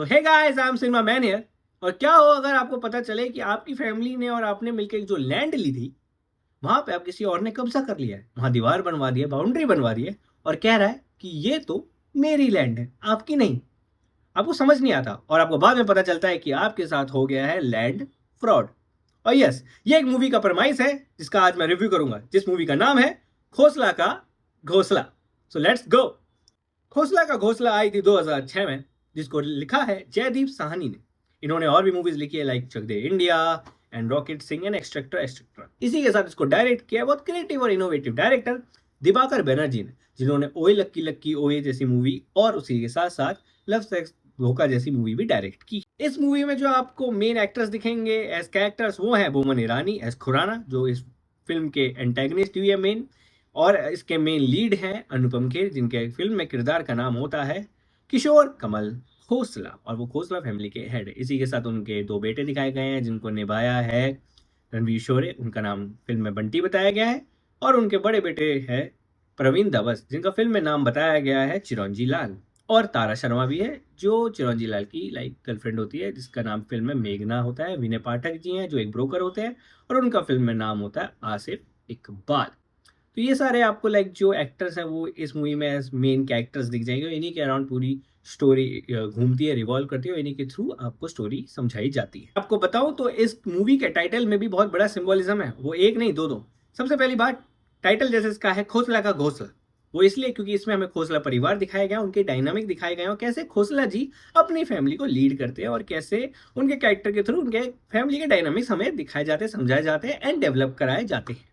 So hey guys, I am cinema man here. और क्या हो अगर आपको पता चले कि आपकी फैमिली ने और आपने मिलकर जो लैंड ली थी, वहां पे आप किसी और ने कब्जा कर लिया है, वहां दीवार बनवा दी है, बाउंड्री बनवा दी है और कह रहा है कि ये तो मेरी लैंड है, आपकी नहीं। आपको समझ नहीं आता और आपको बाद में पता चलता है कि आपके साथ हो गया है लैंड फ्रॉड। और यस, ये एक मूवी का फरमाइश है जिसका आज मैं रिव्यू करूंगा, जिस मूवी का नाम है खोसला का घोसला। So let's go. खोसला का घोसला आई थी 2006 में, जिसको लिखा है जयदीप साहनी ने। इन्होंने और भी मूवीज लिखी है like Chak De India and rocket Singh and extractor extractor. इसी के साथ इसको डायरेक्ट किया बहुत क्रिएटिव और इनोवेटिव डायरेक्टर दिवाकर बनर्जी ने, जिन्होंने ओए लक्की लक्की ओए जैसी मूवी और उसी के साथ साथ लव सेक्स धोखा जैसी मूवी भी डायरेक्ट की। इस मूवी में जो आपको मेन एक्टर्स दिखेंगे एज कैरेक्टर्स वो है बोमन ईरानी एज खुराना, जो इस फिल्म के एंटेगनिस्ट भी है मेन, और इसके मेन लीड हैं अनुपम खेर, जिनके फिल्म में किरदार का नाम होता है किशोर कमल खोसला, और वो खोसला फैमिली के हेड है। इसी के साथ उनके दो बेटे दिखाए गए हैं जिनको निभाया है रणवीर शोरे, उनका नाम फिल्म में बंटी बताया गया है, और उनके बड़े बेटे हैं प्रवीण धवस, जिनका फिल्म में नाम बताया गया है चिरंजी लाल। और तारा शर्मा भी है जो चिरंजी लाल की लाइक गर्लफ्रेंड होती है, जिसका नाम फिल्म में मेघना होता है। विनय पाठक जी हैं जो एक ब्रोकर होते हैं, और उनका फिल्म में नाम होता है आसिफ इकबाल। तो ये सारे आपको लाइक जो एक्टर्स हैं वो इस मूवी में एज मेन कैरेक्टर्स दिख जाएंगे। इन्हीं के अराउंड पूरी स्टोरी घूमती है, रिवॉल्व करती है, और इन्हीं के थ्रू आपको स्टोरी समझाई जाती है। आपको बताऊं तो इस मूवी के टाइटल में भी बहुत बड़ा सिंबलिज्म है, वो एक नहीं दो। सबसे पहली बात, टाइटल जैसे इसका है खोसला का घोसला, वो इसलिए क्योंकि इसमें हमें खोसला परिवार दिखाया गया, उनके डायनामिक दिखाए गए और कैसे खोसला जी अपनी फैमिली को लीड करते हैं, और कैसे उनके कैरेक्टर के थ्रू उनके फैमिली के डायनामिक्स हमें दिखाए जाते हैं, समझाए जाते हैं एंड डेवलप कराए जाते हैं।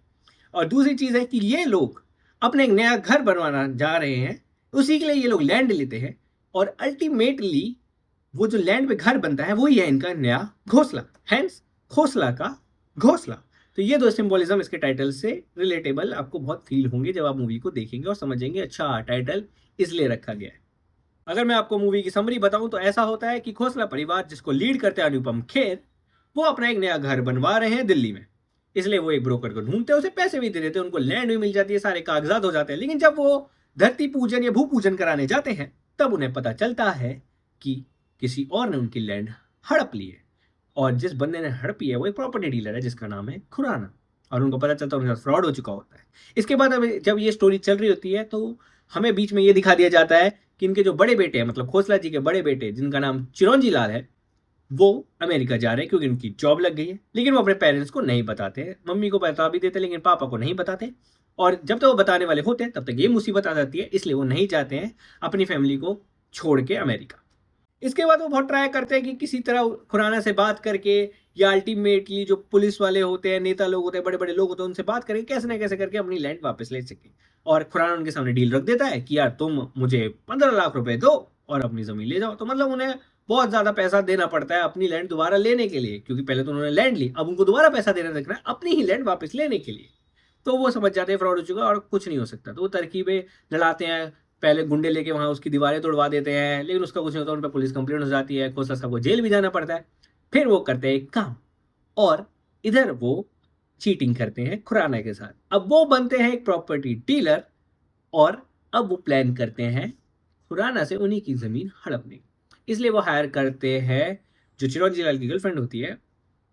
और दूसरी चीज है कि ये लोग अपने एक नया घर बनवाना जा रहे हैं, उसी के लिए ये लोग लैंड लेते हैं, और अल्टीमेटली वो जो लैंड पे घर बनता है वही है इनका नया घोसला, हैंस खोसला का घोसला। तो ये दो सिंबोलिज्म इसके टाइटल से रिलेटेबल आपको बहुत फील होंगे जब आप मूवी को देखेंगे और समझेंगे अच्छा टाइटल इसलिए रखा गया है। अगर मैं आपको मूवी की समरी बताऊं तो ऐसा होता है कि खोसला परिवार, जिसको लीड करते हैं अनुपम खेर, वो अपना एक नया घर बनवा रहे हैं दिल्ली में। इसलिए वो एक ब्रोकर को ढूंढते हैं, उसे पैसे भी दे देते हैं, उनको लैंड भी मिल जाती है, सारे कागजात हो जाते हैं। लेकिन जब वो धरती पूजन या भू पूजन कराने जाते हैं तब उन्हें पता चलता है कि किसी और ने उनकी लैंड हड़प ली है, और जिस बंदे ने हड़पी है वो एक प्रॉपर्टी डीलर है जिसका नाम है खुराना, और उनको पता चलता है उनके साथ फ्रॉड हो चुका होता है। इसके बाद जब ये स्टोरी चल रही होती है तो हमें बीच में ये दिखा दिया जाता है कि इनके जो बड़े बेटे हैं, मतलब खोसला जी के बड़े बेटे जिनका नाम चिरंजी लाल है, वो अमेरिका जा रहे हैं क्योंकि उनकी जॉब लग गई है। लेकिन वो अपने पेरेंट्स को नहीं बताते हैं, मम्मी को बता भी देते लेकिन पापा को नहीं बताते, और जब तक वो बताने वाले होते हैं तब तक ये मुसीबत आ जाती है, इसलिए वो नहीं चाहते हैं अपनी फैमिली को छोड़ के अमेरिका। इसके बाद वो बहुत ट्राई करते हैं कि किसी तरह खुराना से बात करके, या अल्टीमेटली जो पुलिस वाले होते हैं, नेता लोग होते हैं, बड़े बड़े लोग होते हैं, उनसे बात करके कैसे ना कैसे करके अपनी लैंड वापस ले सके। और खुराना उनके सामने डील रख देता है कि यार तुम मुझे 15 लाख रुपए दो और अपनी जमीन ले जाओ। तो मतलब उन्हें बहुत ज्यादा पैसा देना पड़ता है अपनी लैंड दोबारा लेने के लिए, क्योंकि पहले तो उन्होंने लैंड ली, अब उनको दोबारा पैसा देना दिख रहा है अपनी ही लैंड वापस लेने के लिए। तो वो समझ जाते हैं फ्रॉड हो चुका और कुछ नहीं हो सकता, तो वो तरकीबें लड़ाते हैं। पहले गुंडे लेके वहां उसकी दीवारें तोड़वा देते हैं, लेकिन उसका कुछ नहीं होता, उन पर पुलिस कंप्लेंट हो जाती है, खोसला साहब को जेल भी जाना पड़ता है। फिर वो करते हैं एक काम, और इधर वो चीटिंग करते हैं खुराना के साथ। अब वो बनते हैं एक प्रॉपर्टी डीलर, और अब वो प्लान करते हैं खुराना से उन्हीं की जमीन हड़पने की। इसलिए वो हायर करते हैं जो चिरंजी लाल की गर्लफ्रेंड होती है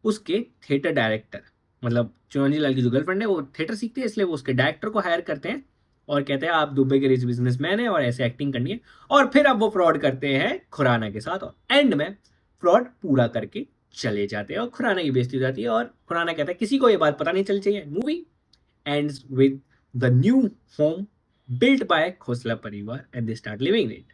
उसके थिएटर डायरेक्टर, मतलब चिरंजी लाल की जो गर्लफ्रेंड है वो थिएटर सीखती है, इसलिए वो उसके डायरेक्टर को हायर करते हैं और कहते हैं आप दुबई के रिच बिजनेसमैन है और ऐसे एक्टिंग करनी है। और फिर अब वो फ्रॉड करते हैं खुराना के साथ, और एंड में फ्रॉड पूरा करके चले जाते हैं और खुराना की बेइज्जती हो जाती है, और खुराना कहता है किसी को ये बात पता नहीं चलनी चाहिए। Movie ends with the new home built by Khosla परिवार and they start living it.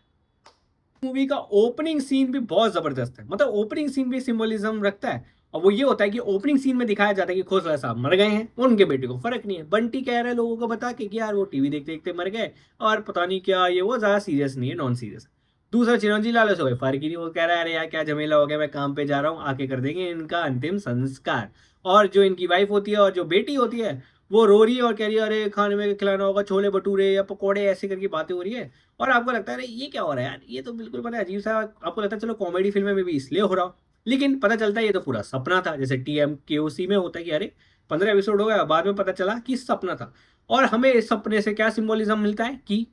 Movie का ओपनिंग सीन भी बहुत जबरदस्त है, मतलब ओपनिंग सीन भी सिंबलिज्म रखता है, और वो ये होता है कि ओपनिंग सीन में दिखाया जाता है कि खोसला साहब मर गए हैं, उनके बेटे को फर्क नहीं है। बंटी कह रहा है लोगों को बता के कि यार वो टीवी देखते देखते मर गए और पता नहीं क्या, ये वो ज्यादा सीरियस नहीं है, नॉन सीरियस। दूसरा चिरंजी लाल से कोई फर्क ही नहीं, वो कह रहा है अरे यार क्या झमेला हो गया, मैं काम पे जा रहा हूँ, आके कर देंगे इनका अंतिम संस्कार। और जो इनकी वाइफ होती है और जो बेटी होती है वो रो रही है और कह रही है अरे खाने में खिलाना होगा, छोले भटूरे या पकौड़े, ऐसे करके बातें हो रही है। और आपको लगता है अरे ये क्या हो रहा है यार, ये तो बिल्कुल पता है अजीब सा, आपको लगता है चलो कॉमेडी फिल्म में भी इसलिए हो रहा हो, लेकिन पता चलता है ये तो पूरा सपना था। जैसे TMKOC में होता है कि अरे 15 एपिसोड हो गया, बाद में पता चला कि सपना था। और हमें इस सपने से क्या सिंबोलिज्म मिलता है कि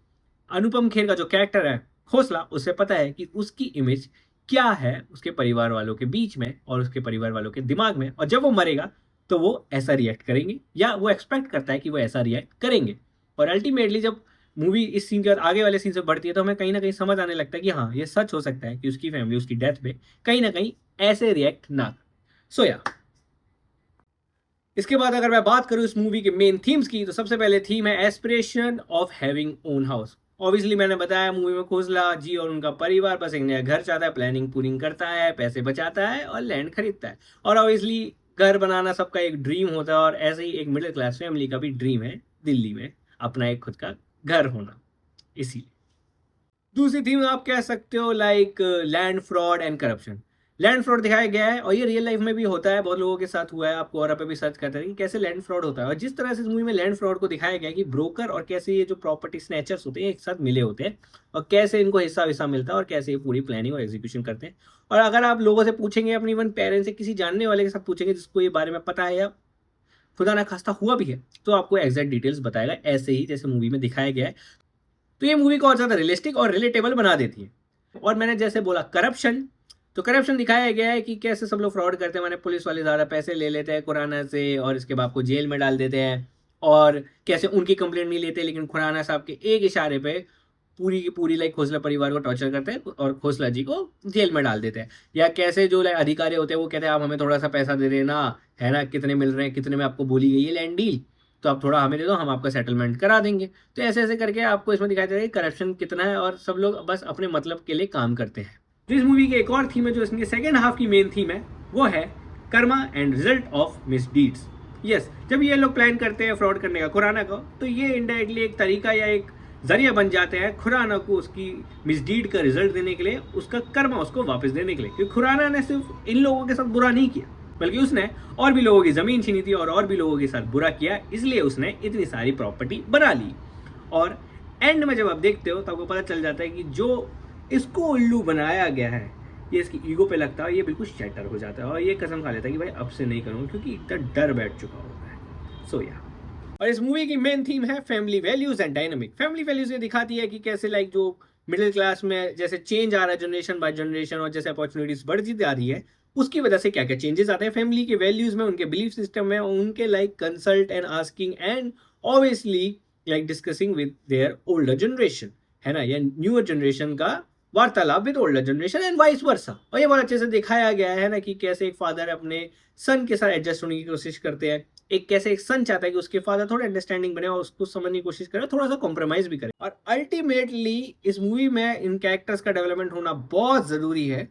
अनुपम खेर का जो कैरेक्टर है खोसला, उसे पता है कि उसकी इमेज क्या है उसके परिवार वालों के बीच में और उसके परिवार वालों के दिमाग में, और जब वो मरेगा तो वो ऐसा रिएक्ट करेंगे या वो एक्सपेक्ट करता है कि वो ऐसा रिएक्ट करेंगे। और अल्टीमेटली जब मूवी इस सीन के बाद आगे वाले सीन से बढ़ती है तो हमें कहीं ना कहीं समझ आने लगता है कि हाँ, ये सच हो सकता है कि उसकी फैमिली उसकी डेथ पे कहीं ना कहीं ऐसे रिएक्ट ना। सो या इसके बाद अगर मैं बात करूं इस मूवी के मेन थीम्स की, तो सबसे पहले थीम है aspiration of having own house. Obviously मैंने बताया मूवी में खोसला जी और उनका परिवार बस एक नया घर चाहता है, प्लानिंग पूरी करता है, पैसे बचाता है और लैंड खरीदता है। और ऑब्वियसली घर बनाना सबका एक ड्रीम होता है, और ऐसे ही एक मिडिल क्लास फैमिली का भी ड्रीम है दिल्ली में अपना एक खुद का घर होना। इसीलिए दूसरी थीम आप कह सकते हो like land fraud and corruption. Land fraud दिखाया गया है और ये रियल लाइफ में भी होता है, बहुत लोगों के साथ हुआ है। आपको और पे भी सर्च करते हैं कि कैसे लैंड फ्रॉड होता है, और जिस तरह से इस मूवी में लैंड फ्रॉड को दिखाया गया है कि ब्रोकर और कैसे ये जो प्रॉपर्टी स्नैचर्स होते हैं एक साथ मिले होते हैं, और कैसे इनको हिस्सा विस्सा मिलता है और कैसे ये पूरी प्लानिंग और एग्जीक्यूशन करते हैं। और अगर आप लोगों से पूछेंगे, अपनी इवन पेरेंट्स से किसी जानने वाले के साथ पूछेंगे जिसको ये बारे में पता है या खुदा ना खास्ता हुआ भी है, तो आपको एग्जैक्ट डिटेल्स बताएगा ऐसे ही जैसे मूवी में दिखाया गया है। तो ये मूवी को और ज़्यादा रियलिस्टिक और रिलेटेबल बना देती है। और मैंने जैसे बोला करप्शन, तो करप्शन दिखाया गया है कि कैसे सब लोग फ्रॉड करते हैं, माने पुलिस वाले ज़्यादा पैसे ले लेते हैं खुराना से और इसके बाद को जेल में डाल देते हैं, और कैसे उनकी कंप्लेंट नहीं लेते लेकिन खुराना साहब के एक इशारे पे पूरी की पूरी लाइक खोसला परिवार को टॉर्चर करते हैं और खोसला जी को जेल में डाल देते हैं। या कैसे जो लाइक अधिकारी होते हैं वो कहते हैं आप हमें थोड़ा सा पैसा दे देना, है ना, कितने मिल रहे हैं, कितने में आपको बोली गई है लैंड डील, तो आप थोड़ा हमें दे दो, हम आपका सेटलमेंट करा देंगे। तो ऐसे ऐसे करके आपको इसमें दिखाई दे रहा है कि करप्शन कितना है और सब लोग बस अपने मतलब के लिए काम करते हैं। तो इस मूवी की एक और थीम है जो इसकी सेकेंड हाफ की मेन थीम है, वो है Karma and result of misdeeds. Yes, जब ये लोग प्लान करते हैं फ्रॉड करने का खुराना को, तो ये इनडायरेक्टली एक तरीका या एक जरिया बन जाते हैं खुराना को उसकी मिसडीड का रिजल्ट देने के लिए, उसका कर्मा उसको वापस देने के लिए। क्योंकि खुराना ने सिर्फ इन लोगों के साथ बुरा नहीं किया, बल्कि उसने और भी लोगों की जमीन छीनी थी और भी लोगों के साथ बुरा किया, इसलिए उसने इतनी सारी प्रॉपर्टी बना ली। और एंड में जब आप देखते हो तो आपको पता चल जाता है कि जो इसको उल्लू बनाया गया है ये इसकी ईगो पे लगता है, ये बिल्कुल शैटर हो जाता है और ये कसम खा लेता है कि भाई अब से नहीं करूँगा, क्योंकि इतना डर बैठ चुका होता है। सो या और इस मूवी की मेन थीम है family values and dynamic. Family values ये दिखाती है कि कैसे लाइक जो मिडिल क्लास में जैसे चेंज आ रहा है जनरेशन बाय जनरेशन, और जैसे अपॉर्चुनिटीज बढ़ती जा रही है उसकी वजह से क्या क्या चेंजेस आते हैं फैमिली के वैल्यूज में, उनके बिलीफ सिस्टम में, उनके like consult and asking and obviously like discussing with their older generation, है ना, या न्यूअर जनरेशन का वार्तालाप with older generation and vice versa. और ये बहुत अच्छे से दिखाया गया है ना कि कैसे एक फादर अपने सन के साथ एडजस्ट होने की कोशिश करते हैं, एक कैसे एक सन चाहता है कि उसके फादर थोड़ा अंडरस्टैंडिंग बने और उसको समझने की कोशिश करे, थोड़ा सा कॉम्प्रोमाइज भी करे। और अल्टीमेटली इस मूवी में इन कैरेक्टर्स का डेवलपमेंट होना बहुत जरूरी है,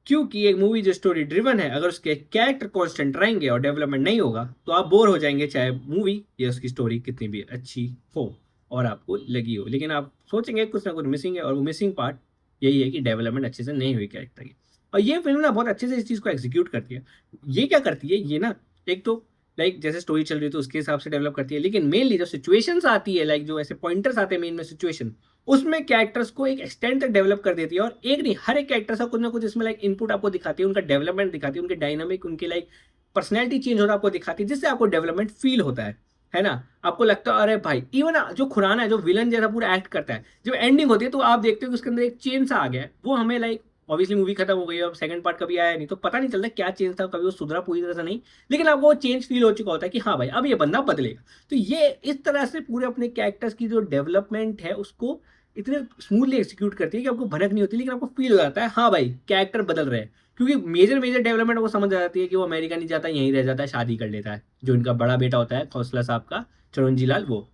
क्योंकि एक मूवी जो स्टोरी ड्रिवन है, अगर उसके कैरेक्टर कॉन्स्टेंट रहेंगे और डेवलपमेंट नहीं होगा तो आप बोर हो जाएंगे, चाहे मूवी या उसकी स्टोरी कितनी भी अच्छी हो और आपको लगी हो, लेकिन आप सोचेंगे कुछ ना कुछ मिसिंग है। और वो मिसिंग पार्ट यही है कि डेवलपमेंट अच्छे से नहीं हुई कैरेक्टर की। और ये फिल्म ना बहुत अच्छे से इस चीज़ को एग्जीक्यूट करती है। ये क्या करती है, ये ना एक तो लाइक जैसे स्टोरी चल रही है तो उसके हिसाब से डेवलप करती है, लेकिन मेनली जो सिचुएशंस आती है, लाइक जो ऐसे पॉइंटर्स आते हैं मेन में सिचुएशन, उसमें कैरेक्टर्स को एक एक्सटेंड तक डेवलप कर देती है। और एक नहीं, हर एक कैरेक्टर का कुछ ना कुछ इसमें लाइक इनपुट आपको दिखाती है, उनका डेवलपमेंट दिखाती है, उनके डायनामिक, उनकी लाइक पर्सनैलिटी चेंज होता आपको दिखाती है, जिससे आपको डेवलपमेंट फील होता है ना। आपको लगता है अरे भाई, इवन जो खुराना है जो विलन जैसा पूरा एक्ट करता है, जब एंडिंग होती है तो आप देखते हो कि उसके अंदर एक चेंज सा आ गया है। वो हमें लाइक ऑब्वियसली मूवी खत्म हो गई है, अब सेकंड पार्ट कभी आया नहीं तो पता नहीं चलता क्या चेंज था, कभी वो सुधरा पूरी तरह से नहीं, लेकिन आपको वो चेंज फील हो चुका होता है कि हाँ भाई अब ये बंदा बदलेगा। तो ये इस तरह से पूरे अपने कैरेक्टर्स की जो डेवलपमेंट है उसको इतने स्मूथली एग्जीक्यूट करती है कि आपको भनक नहीं होती, लेकिन आपको फील हो जाता है हाँ भाई कैरेक्टर बदल रहे हैं। क्योंकि मेजर मेजर डेवलपमेंट आपको समझ आ जाती है कि वो अमेरिका नहीं जाता, यहीं रह जाता है, शादी कर लेता है, जो इनका बड़ा बेटा होता है खौसला साहब का, चिरंजी लाल, वो,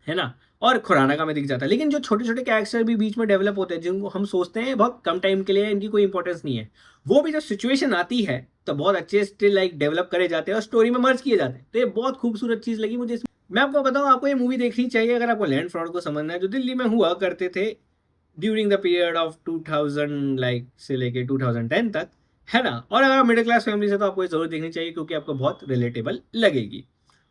है ना, और खुराना का में दिख जाता है। लेकिन जो छोटे छोटे कैरेक्टर भी बीच में डेवलप होते हैं जिनको हम सोचते हैं बहुत कम टाइम के लिए इनकी कोई इंपॉर्टेंस नहीं है, वो भी जब सिचुएशन आती है तो बहुत अच्छे स्टिल लाइक डेवलप करे जाते हैं और स्टोरी में मर्ज किए जाते हैं। तो ये बहुत खूबसूरत चीज़ लगी मुझे। मैं आपको बताऊं, आपको ये मूवी देखनी चाहिए अगर आपको लैंड फ्रॉड को समझना है, जो दिल्ली में हुआ करते थे during the period of 2000 like से लेके 2010 तक, है ना। और अगर मिडिल क्लास फैमिली से तो आपको ये जरूर देखनी चाहिए क्योंकि आपको बहुत रिलेटेबल लगेगी।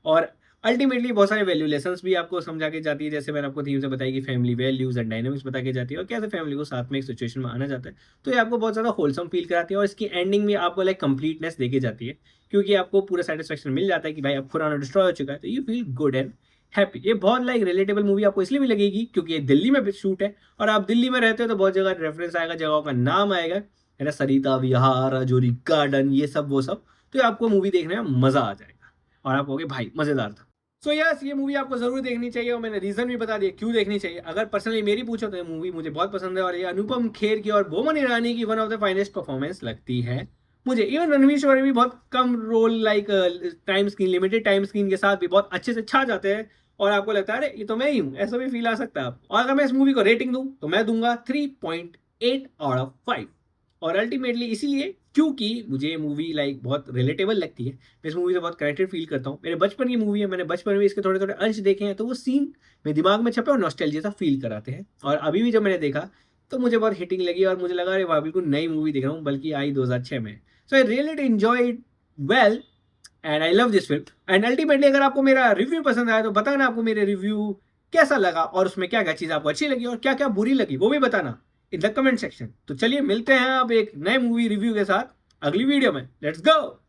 और अल्टीमेटली बहुत सारे वैल्यू लेसन्स भी आपको समझा के जाती है, जैसे मैंने आपको थीम से बताई कि फैमिली वैल्यूज एंड डायनामिक्स बता के जाती है और कैसे फैमिली को साथ में एक सिचुएशन में आना जाता है। तो ये आपको बहुत ज़्यादा होलसम फील कराती है और इसकी एंडिंग में आपको लाइक कंप्लीटनेस देके जाती है, क्योंकि आपको पूरा सेटिस्फेक्शन मिल जाता है कि भाई अब पुराना डिस्ट्रॉय हो चुका है, तो you feel good and happy. ये बहुत लाइक रिलेटेबल मूवी आपको इसलिए भी लगेगी क्योंकि ये दिल्ली में शूट है और आप दिल्ली में रहते हो तो बहुत जगह रेफरेंस आएगा, जगहों का नाम आएगा, है ना, सरिता विहार, राजौरी गार्डन, ये सब वो सब, तो आपको मूवी देखने में मजा आ जाएगा और आप कहोगे भाई मजेदार था। सो यस, ये मूवी आपको जरूर देखनी चाहिए और मैंने रीजन भी बता दिया क्यों देखनी चाहिए। अगर पर्सनली मेरी पूछो तो ये मूवी मुझे बहुत पसंद है और ये अनुपम खेर की और बोमन ईरानी की one of the finest performance लगती है मुझे। इवन रणवीर शोरी भी बहुत कम role, like time screen, limited time screen के साथ भी बहुत अच्छे से छा जाते हैं और आपको लगता है अरे ये तो मैं ही हूँ, ऐसा भी फील आ सकता है आप। और अगर मैं इस मूवी को रेटिंग दूं तो मैं दूंगा 3.8 आउट ऑफ 5। और अल्टीमेटली इसीलिए क्योंकि मुझे ये मूवी लाइक बहुत रिलेटेबल लगती है। मैं इस मूवी से बहुत कनेक्टेड फील करता हूँ। मेरे बचपन की मूवी है, मैंने बचपन में इसके थोड़े थोड़े अंश देखे हैं, तो वो सीन मेरे दिमाग में छपे और नॉस्टैल्जिया सा फील कराते हैं। और अभी भी जब मैंने देखा तो मुझे बहुत हिटिंग लगी और मुझे लगा अरे वाह, बिल्कुल नई मूवी देख रहा हूँ, बल्कि आई 2006 में। So I really enjoy it well and I love this film. And ultimately अगर आपको मेरा रिव्यू पसंद आया तो बताना आपको मेरे रिव्यू कैसा लगा और उसमें क्या क्या चीज़ आपको अच्छी लगी और क्या क्या बुरी लगी, वो भी बताना इन द कमेंट सेक्शन। तो चलिए मिलते हैं अब एक नए मूवी रिव्यू के साथ अगली वीडियो में। Let's go.